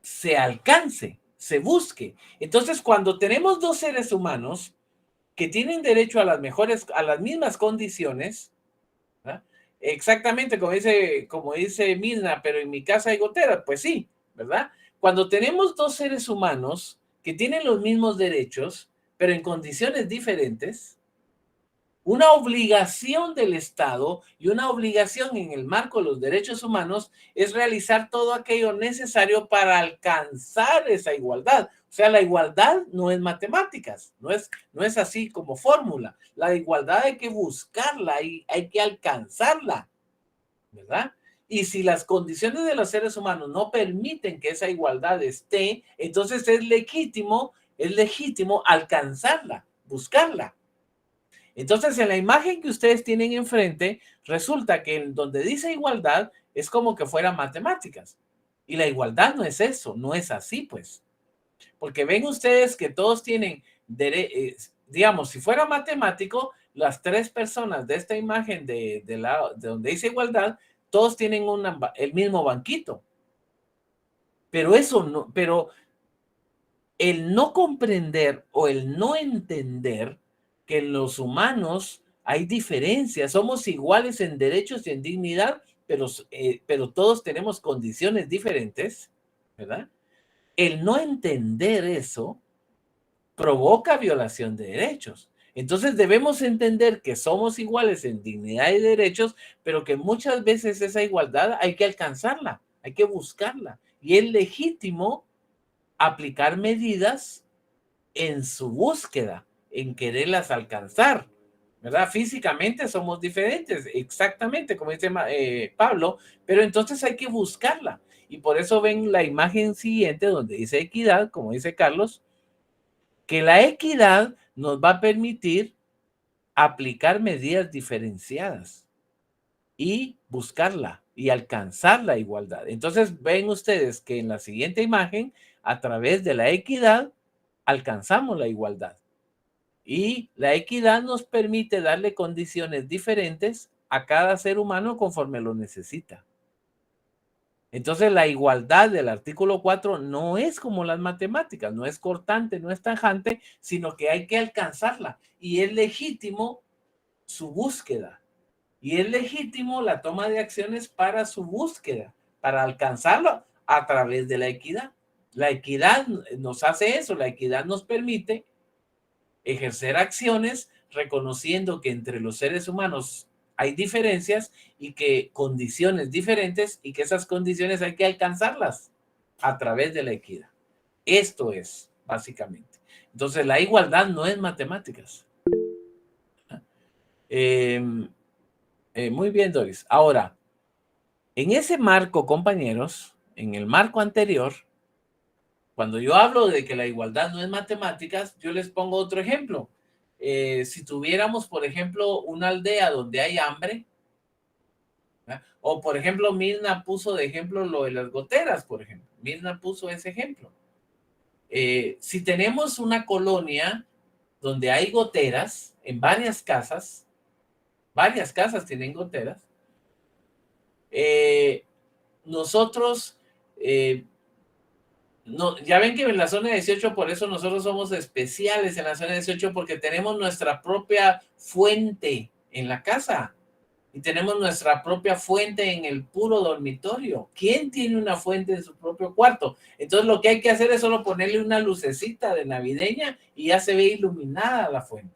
se alcance, se busque. Entonces, cuando tenemos dos seres humanos que tienen derecho a las mismas condiciones, ¿verdad? Exactamente como dice Mirna, pero en mi casa hay goteras, pues sí, ¿verdad? Cuando tenemos dos seres humanos que tienen los mismos derechos, pero en condiciones diferentes, una obligación del Estado y una obligación en el marco de los derechos humanos es realizar todo aquello necesario para alcanzar esa igualdad. O sea, la igualdad no es matemáticas, no es así como fórmula. La igualdad hay que buscarla, hay que alcanzarla, ¿verdad? Y si las condiciones de los seres humanos no permiten que esa igualdad esté, entonces es legítimo es legítimo alcanzarla, buscarla. Entonces, en la imagen que ustedes tienen enfrente, resulta que en donde dice igualdad es como que fuera matemáticas. Y la igualdad no es eso, no es así, pues. Porque ven ustedes que todos tienen, digamos, si fuera matemático, las tres personas de esta imagen de donde dice igualdad, todos tienen el mismo banquito. Pero eso no, pero el no comprender o el no entender que en los humanos hay diferencias, somos iguales en derechos y en dignidad, pero todos tenemos condiciones diferentes, ¿verdad? El no entender eso provoca violación de derechos. Entonces debemos entender que somos iguales en dignidad y derechos, pero que muchas veces esa igualdad hay que alcanzarla, hay que buscarla. Y es legítimo aplicar medidas en su búsqueda, en quererlas alcanzar, ¿verdad? Físicamente somos diferentes, exactamente como dice Pablo, pero entonces hay que buscarla. Y por eso ven la imagen siguiente donde dice equidad, como dice Carlos, que la equidad nos va a permitir aplicar medidas diferenciadas y buscarla y alcanzar la igualdad. Entonces ven ustedes que en la siguiente imagen, a través de la equidad, alcanzamos la igualdad. Y la equidad nos permite darle condiciones diferentes a cada ser humano conforme lo necesita. Entonces la igualdad del artículo 4 no es como las matemáticas, no es cortante, no es tajante, sino que hay que alcanzarla. Y es legítimo su búsqueda. Y es legítimo la toma de acciones para su búsqueda, para alcanzarlo a través de la equidad. La equidad nos hace eso, la equidad nos permite ejercer acciones reconociendo que entre los seres humanos hay diferencias y que condiciones diferentes y que esas condiciones hay que alcanzarlas a través de la equidad. Esto es, básicamente. Entonces, la igualdad no es matemáticas. Muy bien, Doris. Ahora, en ese marco, compañeros, en el marco anterior, cuando yo hablo de que la igualdad no es matemáticas, yo les pongo otro ejemplo. Si tuviéramos, por ejemplo, una aldea donde hay hambre, ¿verdad? O, por ejemplo, Mirna puso de ejemplo lo de las goteras, por ejemplo. Mirna puso ese ejemplo. Si tenemos una colonia donde hay goteras en varias casas tienen goteras, nosotros... no, ya ven que en la zona 18, por eso nosotros somos especiales en la zona 18, porque tenemos nuestra propia fuente en la casa y tenemos nuestra propia fuente en el puro dormitorio. ¿Quién tiene una fuente en su propio cuarto? Entonces lo que hay que hacer es solo ponerle una lucecita de navideña y ya se ve iluminada la fuente,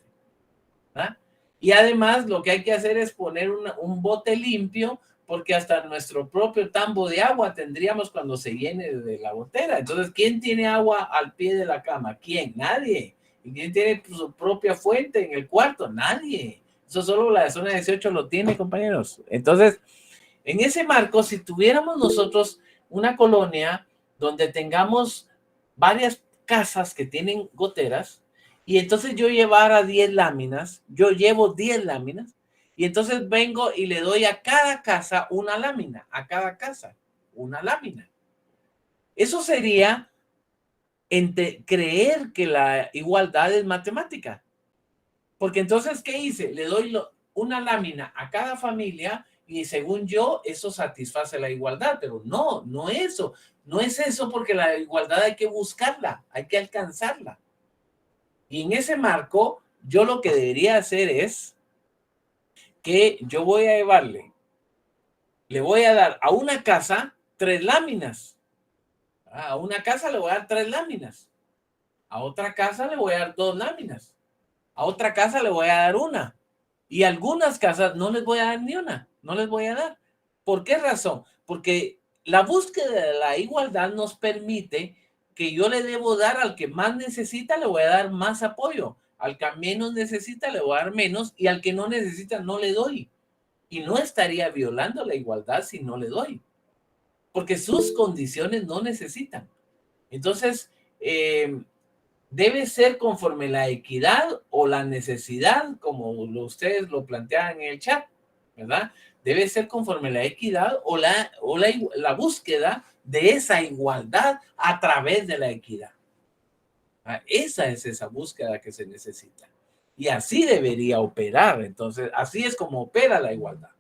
¿verdad? Y además lo que hay que hacer es poner un bote limpio, porque hasta nuestro propio tambo de agua tendríamos cuando se llene de la gotera. Entonces, ¿quién tiene agua al pie de la cama? ¿Quién? Nadie. ¿Y quién tiene su propia fuente en el cuarto? Nadie. Eso solo la zona 18 lo tiene, compañeros. Entonces, en ese marco, si tuviéramos nosotros una colonia donde tengamos varias casas que tienen goteras, y entonces yo llevara 10 láminas, yo llevo 10 láminas, y entonces vengo y le doy a cada casa una lámina, a cada casa una lámina. Eso sería creer que la igualdad es matemática. Porque entonces, ¿qué hice? Le doy una lámina a cada familia y según yo, eso satisface la igualdad. Pero no, no eso. No es eso, porque la igualdad hay que buscarla, hay que alcanzarla. Y en ese marco, yo lo que debería hacer es que yo voy a le voy a dar a una casa 3 láminas. A una casa le voy a dar 3 láminas. A otra casa le voy a dar 2 láminas. A otra casa le voy a dar 1. Y a algunas casas no les voy a dar ni una. No les voy a dar. ¿Por qué razón? Porque la búsqueda de la igualdad nos permite que yo le debo dar al que más necesita, le voy a dar más apoyo. Al que menos necesita le voy a dar menos y al que no necesita no le doy. Y no estaría violando la igualdad si no le doy. Porque sus condiciones no necesitan. Entonces, debe ser conforme la equidad o la necesidad, como ustedes lo plantean en el chat, ¿verdad? Debe ser conforme la equidad o la búsqueda de esa igualdad a través de la equidad. Esa es esa búsqueda que se necesita. Y así debería operar. Entonces, así es como opera la igualdad.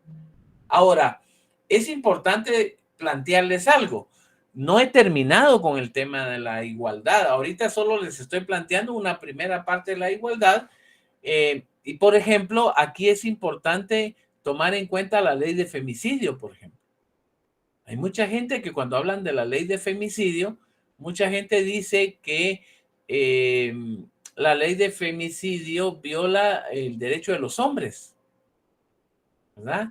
Ahora, es importante plantearles algo. No he terminado con el tema de la igualdad. Ahorita solo les estoy planteando una primera parte de la igualdad. Y, por ejemplo, aquí es importante tomar en cuenta la ley de femicidio, por ejemplo. Hay mucha gente que cuando hablan de la ley de femicidio, mucha gente dice que la ley de femicidio viola el derecho de los hombres, ¿verdad?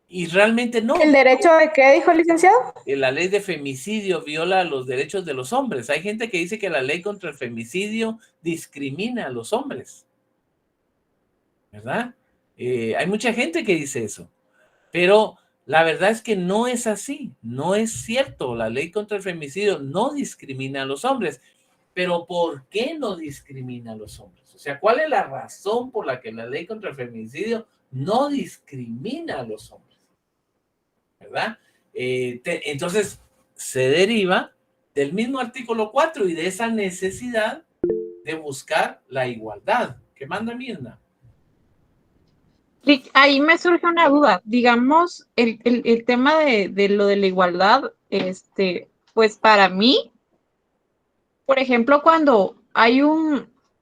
Y realmente no. ¿El derecho de qué dijo el licenciado? La ley de femicidio viola los derechos de los hombres. Hay gente que dice que la ley contra el femicidio discrimina a los hombres, ¿verdad? Hay mucha gente que dice eso, pero la verdad es que no es así, no es cierto. La ley contra el femicidio no discrimina a los hombres. Pero ¿por qué no discrimina a los hombres? O sea, ¿cuál es la razón por la que la ley contra el femicidio no discrimina a los hombres? ¿Verdad? Entonces, se deriva del mismo artículo 4 y de esa necesidad de buscar la igualdad. ¿Qué manda Mirna? Ahí me surge una duda. Digamos, el tema de lo de la igualdad, pues para mí, por ejemplo, cuando hay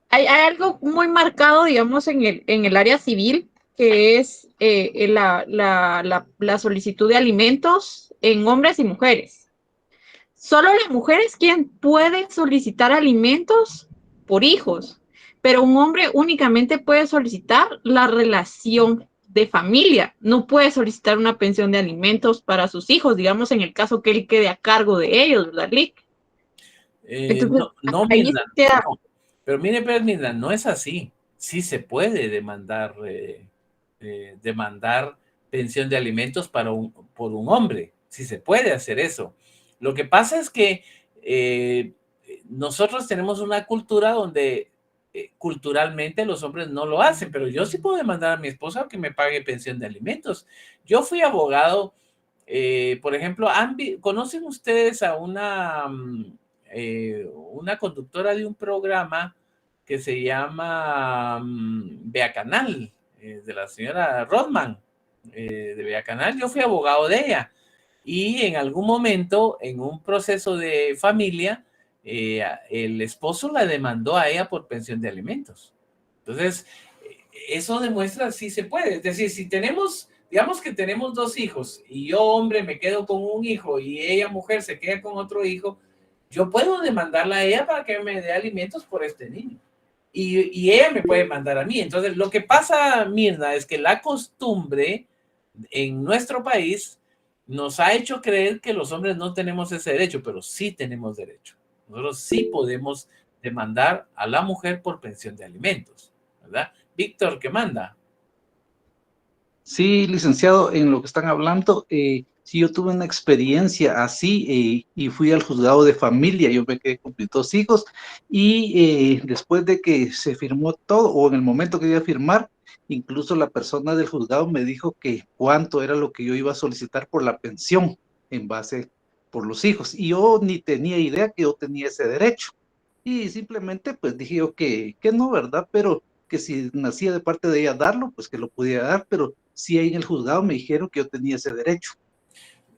algo muy marcado, digamos, en el área civil, que es la solicitud de alimentos en hombres y mujeres. Solo la mujer es quien puede solicitar alimentos por hijos, pero un hombre únicamente puede solicitar la relación de familia, no puede solicitar una pensión de alimentos para sus hijos, digamos, en el caso que él quede a cargo de ellos, ¿verdad, Lick? No, Mirna, no. Pero mire, Mirna, no es así. Sí se puede demandar pensión de alimentos por un hombre. Sí se puede hacer eso. Lo que pasa es que nosotros tenemos una cultura donde culturalmente los hombres no lo hacen, pero yo sí puedo demandar a mi esposa que me pague pensión de alimentos. Yo fui abogado, por ejemplo, ¿conocen ustedes a una conductora de un programa que se llama Vea Canal, de la señora Rodman, de Vea Canal? Yo fui abogado de ella y en algún momento, en un proceso de familia, el esposo la demandó a ella por pensión de alimentos. Entonces, eso demuestra si se puede. Es decir, si tenemos, digamos que tenemos 2 hijos y yo, hombre, me quedo con un hijo y ella, mujer, se queda con otro hijo, yo puedo demandarla a ella para que me dé alimentos por este niño. Y ella me puede mandar a mí. Entonces, lo que pasa, Mirna, es que la costumbre en nuestro país nos ha hecho creer que los hombres no tenemos ese derecho, pero sí tenemos derecho. Nosotros sí podemos demandar a la mujer por pensión de alimentos, ¿verdad? Víctor, ¿qué manda? Sí, licenciado, en lo que están hablando, sí, yo tuve una experiencia así y fui al juzgado de familia. Yo me quedé con mis 2 hijos y después de que se firmó todo, o en el momento que iba a firmar, incluso la persona del juzgado me dijo que cuánto era lo que yo iba a solicitar por la pensión en base por los hijos. Y yo ni tenía idea que yo tenía ese derecho. Y simplemente pues dije yo que no, ¿verdad? Pero que si nacía de parte de ella darlo, pues que lo pudiera dar, pero sí ahí en el juzgado me dijeron que yo tenía ese derecho.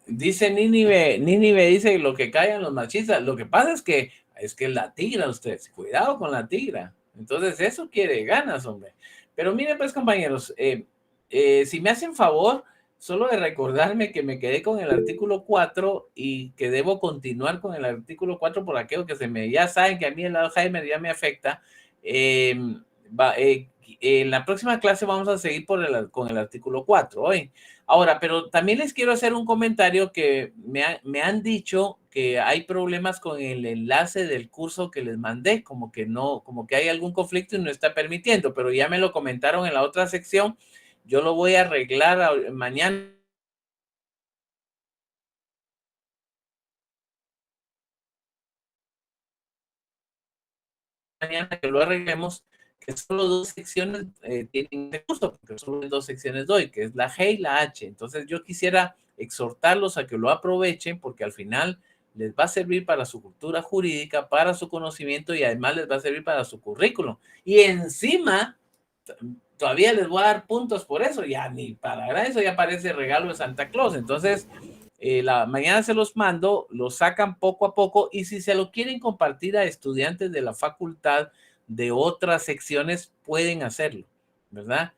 Dice Nínive dice lo que callan los machistas. Lo que pasa es que la tigra ustedes. Cuidado con la tigra. Entonces eso quiere ganas, hombre. Pero miren pues, compañeros, si me hacen favor, solo de recordarme que me quedé con el artículo 4 y que debo continuar con el artículo 4 por aquello que ya saben que a mí el Alzheimer ya me afecta. En la próxima clase vamos a seguir con el artículo 4 hoy. Ahora, pero también les quiero hacer un comentario que me han dicho que hay problemas con el enlace del curso que les mandé, como que hay algún conflicto y no está permitiendo, pero ya me lo comentaron en la otra sección. Yo lo voy a arreglar mañana. mañana que lo arreglemos, que solo 2 secciones tienen de curso, porque solo 2 secciones doy, que es la G y la H. Entonces yo quisiera exhortarlos a que lo aprovechen, porque al final les va a servir para su cultura jurídica, para su conocimiento y además les va a servir para su currículum. Y encima, todavía les voy a dar puntos por eso, ya ni para eso ya parece regalo de Santa Claus. Entonces, mañana se los mando, lo sacan poco a poco y si se lo quieren compartir a estudiantes de la facultad de otras secciones, pueden hacerlo, ¿verdad?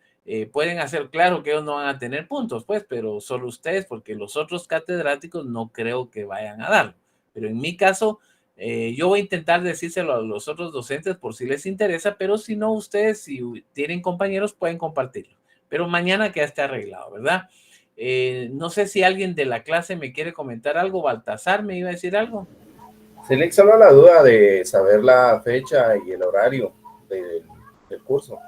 Pueden hacer, claro que ellos no van a tener puntos, pues, pero solo ustedes, porque los otros catedráticos no creo que vayan a darlo. Pero en mi caso, yo voy a intentar decírselo a los otros docentes por si les interesa, pero si no, ustedes, si tienen compañeros, pueden compartirlo. Pero mañana que ya esté arreglado, ¿verdad? No sé si alguien de la clase me quiere comentar algo. Baltasar me iba a decir algo. Selec, solo la duda de saber la fecha y el horario del curso.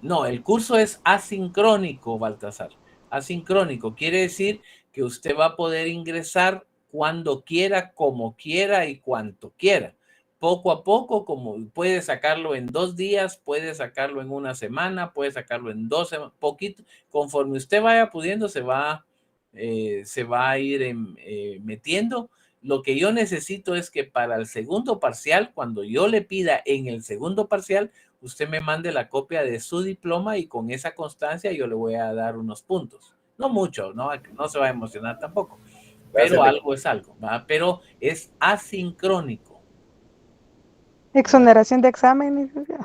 No, el curso es asincrónico, Baltasar. Asincrónico quiere decir que usted va a poder ingresar cuando quiera, como quiera y cuanto quiera. Poco a poco, como puede sacarlo en 2 días, puede sacarlo en 1 semana, puede sacarlo en 2 semanas, poquito. Conforme usted vaya pudiendo, se va a ir metiendo. Lo que yo necesito es que para el segundo parcial, cuando yo le pida en el segundo parcial, usted me mande la copia de su diploma y con esa constancia yo le voy a dar unos puntos. No mucho, no se va a emocionar tampoco. Pero algo es algo, ¿verdad? Pero es asincrónico. Exoneración de examen, licenciado.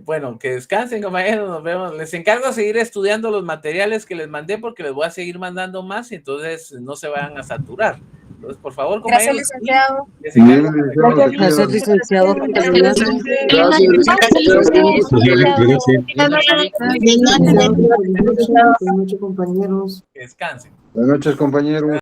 Bueno, que descansen, compañeros, nos vemos. Les encargo seguir estudiando los materiales que les mandé porque les voy a seguir mandando más y entonces no se vayan a saturar. Entonces, por favor, compañeros. Gracias, licenciado. Gracias, licenciado. Descansen. Buenas noches, compañeros.